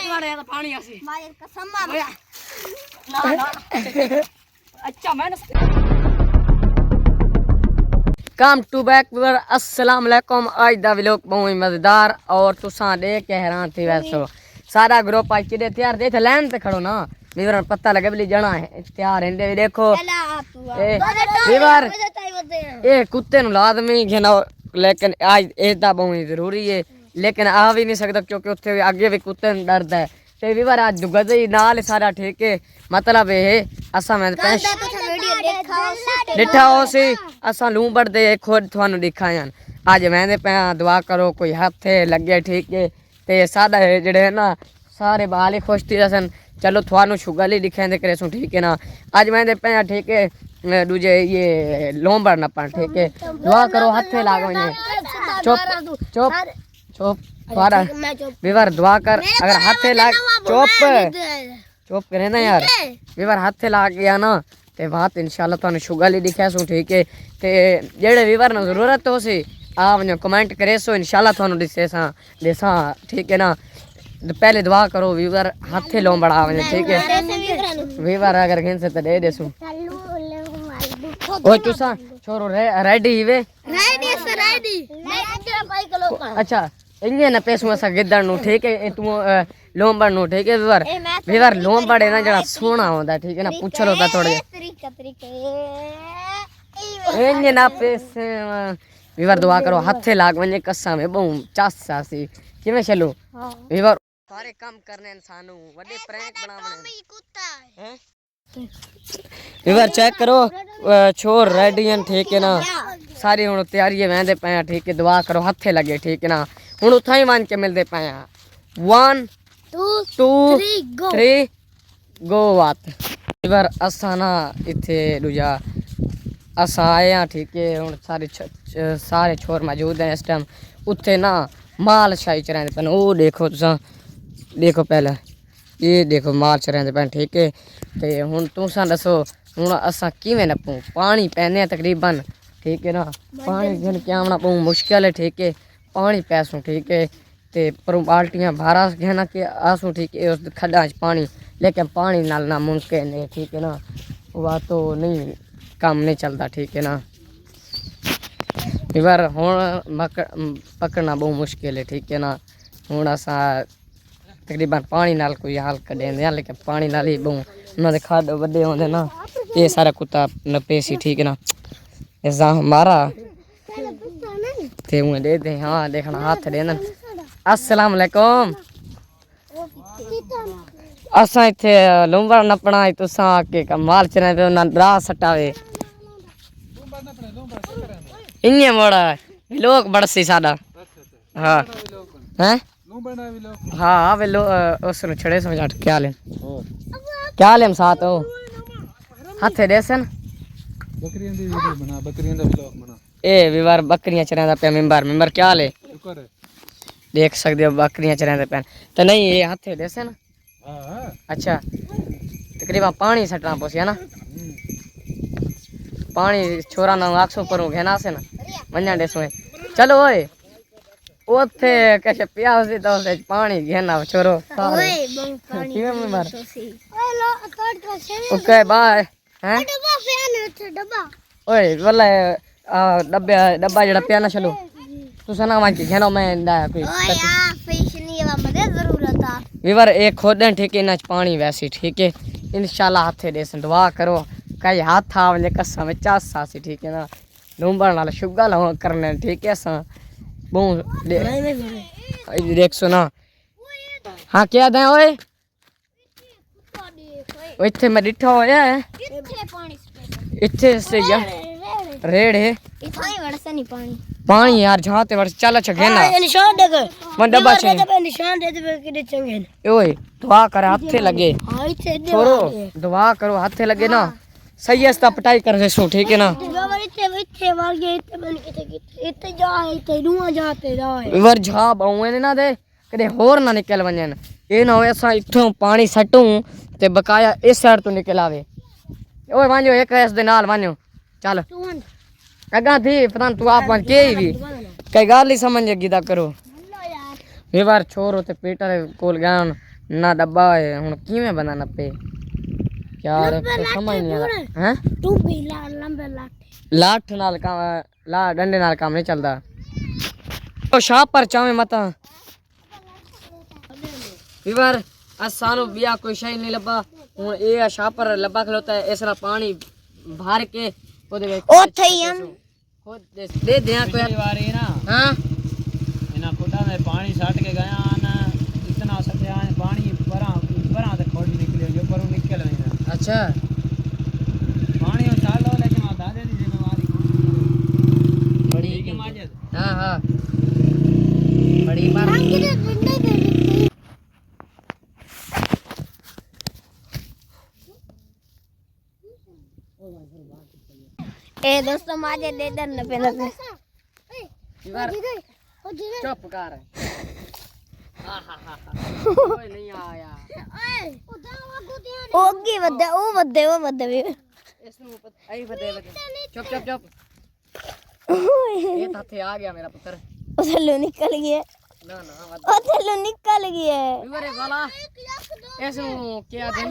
तुम्हारे यहाँ पानी आसी मायर कसम मार ना ना अच्छा मैं कम टू बैक व्यूअर अस्सलाम वालेकुम। आज दा व्लॉग बहुत मजेदार और तुसा देख के हैरान थी वैसो सारा ग्रुप आज किदे तैयार थे लाइन पे खड़ो ना व्यूअर पता लगे बली जना है तैयार इंदे देखो व्यूअर ये कुत्ते नु लाजमी घेना लेकिन आज एदा बहुत जरूरी है लेकिन आ भी नहीं सकता क्योंकि उत्थे आगे भी कुत्ते डरदा है ते व्यूअर आज गजई नाल सारा ठीक है मतलब है असा मैं डिठा हो सी असा लूं बढ़दे खुद थानू दिखाया आज मैं पे दुआ करो कोई हाथ लगे ठीक है ते साडा जेड़े है ना सारे बाल ही खुश थी सन चलो थानू शुगर ही दिखाते करे सू ठीक है ना आज मैं पे ठीक है दूजे ये लोंबर नपन ठीक है दुआ करो हाथे लागो चुप चुप चुप तुम्हारा विवर दुआ कर अगर हाथे लाग चुप चुप करे ना यार विवर हाथे लाग गया ना ते बात इंशाल्लाह थानू शुगर ही दिखा सू ठीक है ते जेड़े विवर न जरूरत हो सी आप ने कमेंट करे सो इंशाल्लाह थानू देसा ठीक है ना पहले दुआ करो विवर हाथे लो बड़ा ठीक है विवर अगर घेन से तो दे देसू ओ तुसा छोरो रेडी वे रेडी अच्छा इंगे ना पैसू असा गिदड़ नु ठीक है तू लोंबड़ नु ठीक है विवर लोंबड़ है ना जड़ा सोना होंदा ठीक है ना पूछ लो ता थोड़े इंगे ना पैसे विवर दुआ करो हाथे लाग वने कसम है बहु चासा सी किवें चलो विवर सारे काम करने इंसानू बड़े प्रैंक बनावने कुत्ता है विवर चेक करो छोर रेडियन ठीक है ना सारी हुन तैयारी वेंदे पया ठीक है दुआ करो हाथे लगे ठीक है ना हुन उथा ही मान के मिलदे पया 1 2 3 गो बात विवर असा ना इथे दूजा असा आया ठीक है हुन सारे छोर मौजूद हैं इस टाइम उत्थे ना माल शाही चरांदे पन ओ देखो तुसा देखो पहले ये देखो माल चरांदे पन ठीक है ते हुन तुसा दसो हुन असा किवें नपू पानी पैने तकरीबन ठीक है ना पानी घन के आना बहुत मुश्किल है ठीक है पानी पैसों ठीक है ते पर बाल्टियां भारा कहना के आसू ठीक है उस खड्डा पानी लेकिन पानी नाल ना मुमकिन है ठीक है ना वह तो नहीं काम नहीं चलता ठीक है ना इधर हुन पकड़ना बहुत मुश्किल है ठीक है ना हुन असा तकरीबन पानी नाल कोई हाल कढेंदे लेकिन पानी नाल ही बहुत उन्होंने खड्ड वड्डे होंदे ना ये सारा कुत्ता नपेसी ठीक है ना ऐसा मारा थे मुझे दे दे हाँ देखना हाथ देना अस्सलाम वालेकुम असा इथे लुंबर नपना तुसा के माल चने पे ना राह सटावे इन्ने बड़ा लोग बड़सी साडा हां हैं हां वे लो उस नु छड़े समझ क्या लेम साथ हो हाथे देसन बकरियां दी वीडियो बना बकरियां दा व्लॉग बना ए विवार बकरियां चरांदा पे मेंबर क्या ले देख सकते हो बकरियां चरांदा पे तो नहीं ये हाथे देसन हां अच्छा तकरीबन पानी सटना पोसी है ना पानी छोरा ना आखसो परो घेना से ना वन्या देसो चलो ओए ओथे कैसे पिया से तो से पानी घेना छोरो ओए पानी मेंबर ओके बाय हैं डब्बा फैन है डब्बा ओए वाला डब्बा जड़ा पिया ना चलो तू सना मान के घेनो मैं दा कोई ओए यार फिश नहीं है मदद जरूरत है विवर एक खोदन ठीक है ना पानी वैसे ठीक है इंशाल्लाह हाथे देसन दुआ करो कई हाथ आवले कसम चासा सी ठीक है ना लूंबर नाल शुगर लो करने ठीक है सा बहु देख सुना हां क्या दे ओए इथे मैं डिठा होया है इथे से या रेड है इथाई वड़से नहीं पानी यार जाते वर्ष चल अच्छा घेना निशान देख मन डब्बा छे निशान दे दे के चंगे ओए दुआ कर हाथे लगे हां इथे छोरो दुआ करो हाथे लगे ना सही है पटाई कर से सो ठीक है ना इथे मार गए इथे बन इथे जा इथे दुआ जाते जाए वर जा बाऊ ने ना दे कदे होर ना निकल वणन ए ना होए असा इथों पानी सटू ते बकाया इस साइड तो निकल आवे ओए वांजो एक एस दे नाल वांजो चल अगा थी पता तू आप के भी कई गाल ही समझ गिदा करो ये बार छोरो ते पीटर कोल गया ना डब्बा है हुन किवें बंदा नपे यार समझ नहीं आ रहा हैं तू भी लंबे लाठ नाल काम ला डंडे नाल काम नहीं चलदा ओ शाप पर चावे मता विवर असानो बिया कोई शय नहीं लब्बा हुन ए शाप पर लब्बा खलोता है इसरा पानी भर के ओदे विच ओथे ही हम खुद दे दिया कोई बारी ना हां इना खुदा में पानी सट के गया ना इतना सटिया पानी परा ते खोड़ निकले जो परो निकल नहीं अच्छा पानी चालो लेकिन आ दादे दी जिम्मेवारी बड़ी के माजद हां हां बड़ी मार ए दोस्तों माजे दे दन पे लगे चुप कर कोई नहीं आया ओगी बदे ओ बदे इसनु आई बदे चुप चुप चुप ये ताथे आ गया मेरा पुत्र ओथलो निकल गया ना ना ओथलो निकल गया विवरे वाला इसनु क्या देन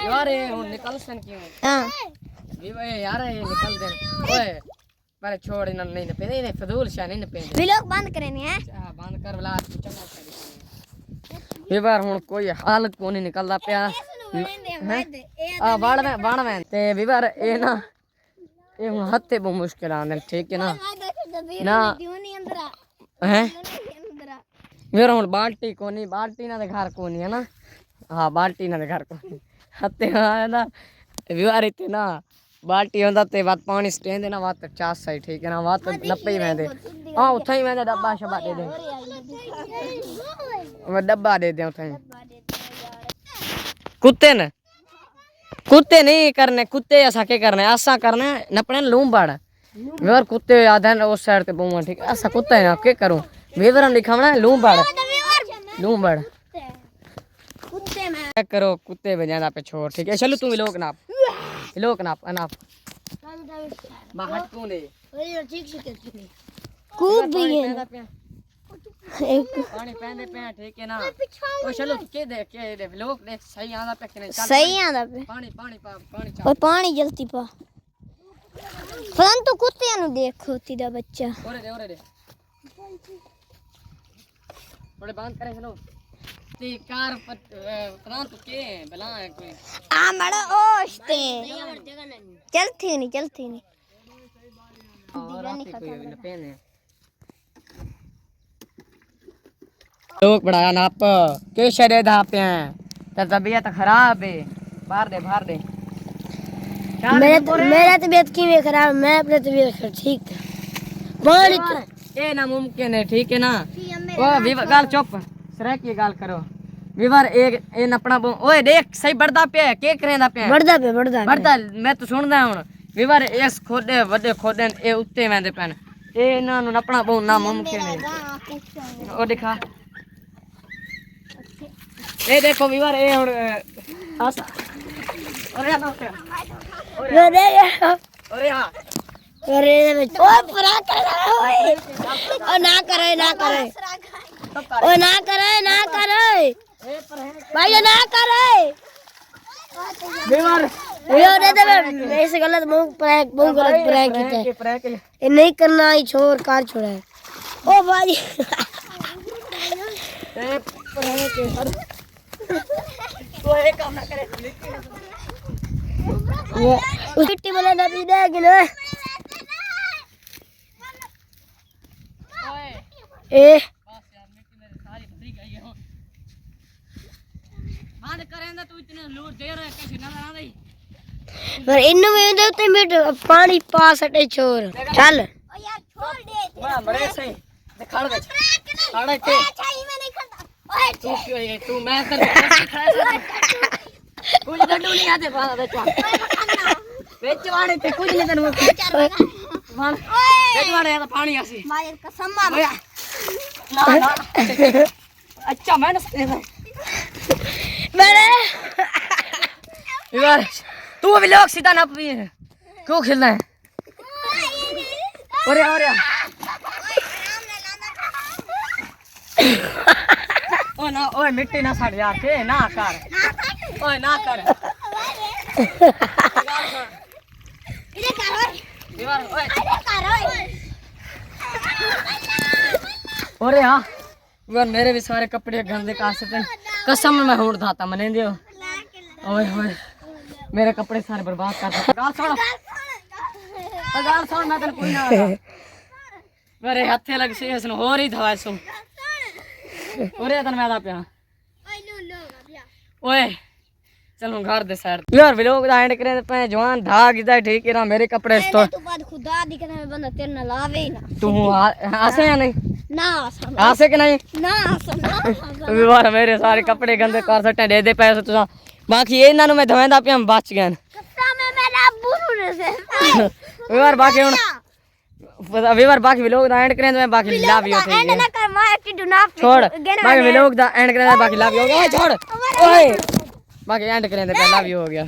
यार ये हुन निकल सन क्यों हां विवरे यार ये निकल दे ओए पहले छोड़ इन नहीं पे नहीं फजूल शा नहीं पे व्लॉग बंद करेनी है बंद कर वाला चंगा विवर हुन कोई हालत को नहीं निकलदा पिया आ बाण में ते विवर ए ना ए हुन हत्ते बहुत मुश्किल आंदे ठीक है ना ना हैं विवर हुन बाल्टी कोनी बाल्टी ना दे घर कोनी है ना हां बाल्टी ना दे घर कोनी हत्ते आंदा विवर इते ना बाल्टी होंदा ते बात पानी स्टैंड ना बात चास सही ठीक है ना बात नप्पे ही वेंदे हां उठा ही वेंदे डब्बा शबा दे दे वो डब्बा दे दे उठा ही कुत्ते नहीं करने कुत्ते ऐसा के करने ऐसा करने नपने लूंबड़ वेवर कुत्ते आधन उस साइड ते बोमा ठीक ऐसा कुत्ता है ना के करूं वेवर दिखावना लूंबड़ कुत्ते में चेक करो कुत्ते बजाना पे छोड़ ठीक है चलो तू लोग नाप अनाप बाहर कौन है कूद भी है पानी पहने पे ठीक है ना ओ चलो के दे लोग देख सही आंदा पे कि नहीं सही आंदा पे पानी और पानी जल्दी पा परंतु कुत्ते नु देख होती दा बच्चा ओरे दे बड़े बंद करे चलो ती कार प्रांत के बला है कोई आ मड़ा ओस्ते चलती नहीं और आती कोई न पहने लोग बड़ा नाप के शरे धापे हैं तो तबीयत खराब है बाहर दे मेरा तबीयत की खराब मैं अपनी तबीयत ठीक है ए ना मुमकिन है ठीक है ना ओ गाल चुप सरे की गाल करो विवर एक ए नपना ओए देख सही बढ़दा पे के करेंदा पे बढ़दा मैं तो सुनदा हूं विवर इस खोदे वडे खोदे ए उत्ते वेंदे पेन ए ना नपना बहु ना मुमकिन है ओ दिखा ए देखो विवर ए हुन आसा अरे ना अरे ओ फरा कर ओए ओ ना करे भाई ना करे विवर यो दे ऐसे गलत बहुत गलत प्रैंक किया है ये नहीं करना ही छोड़ कार छोड़ा है ओ भाई ए प्रैंक तो एक काम ना करे उस मिट्टी वाला ना भी देगी ना ए बंद करेंदा तू इतने लूट दे रहा है कैसे नजर आ रही पर इन्नु में दे ते मिट पानी पास हटे छोर चल ओ यार छोड़ दे बड़ा बड़े सही दिखाड़ दे खाड़ा के मैं नहीं खाता ओए तू क्यों ये तू मैं कर कुछ डंडू नहीं आते बाहर बेचवाड़े पे कुछ नहीं तन बेचवाड़े तो पानी आसी मार कसम मार ना अच्छा मैं मेरे यार तू भी लोग सीधा ना पी क्यों खेलना है अरे ओ ना ओए मिट्टी ना सड़ यार के ना कर ओए ना कर इधर कर ओए विवर ओए इधर कर ओए अरे हाँ विवर मेरे भी सारे कपड़े गंदे कहाँ से थे कसम में मैं होड़ था मने दियो ओए ओए मेरे कपड़े सारे बर्बाद कर दे गाल छोड़ मैं तेन कोई ना मेरे हाथे लग से इसने हो रही था सो ओरे तन मैं दा पिया ओए चलो घर दे साइड यार व्लॉग दा एंड करे पे जवान धाग इदा ठीक है ना मेरे कपड़े तो तू बाद खुदा दी के बंदा तेरे ना लावे ही ना तू आसे या नहीं ना आसे के नहीं ना ना विवार मेरे सारे कपड़े गंदे कर सटे दे दे पैसे तुसा बाकी ये इन्हां नु मैं धवेंदा पिया बच गए कस्सा में मेरा बुरू से विवार बाकी हुन विवार बाकी व्लॉग दा एंड करे मैं बाकी लव यू एंड ना कर मार की डू ना छोड़ बाकी व्लॉग दा एंड करे बाकी लव यू हो गया छोड़ ओए बाकी एंड करे लव यू हो गया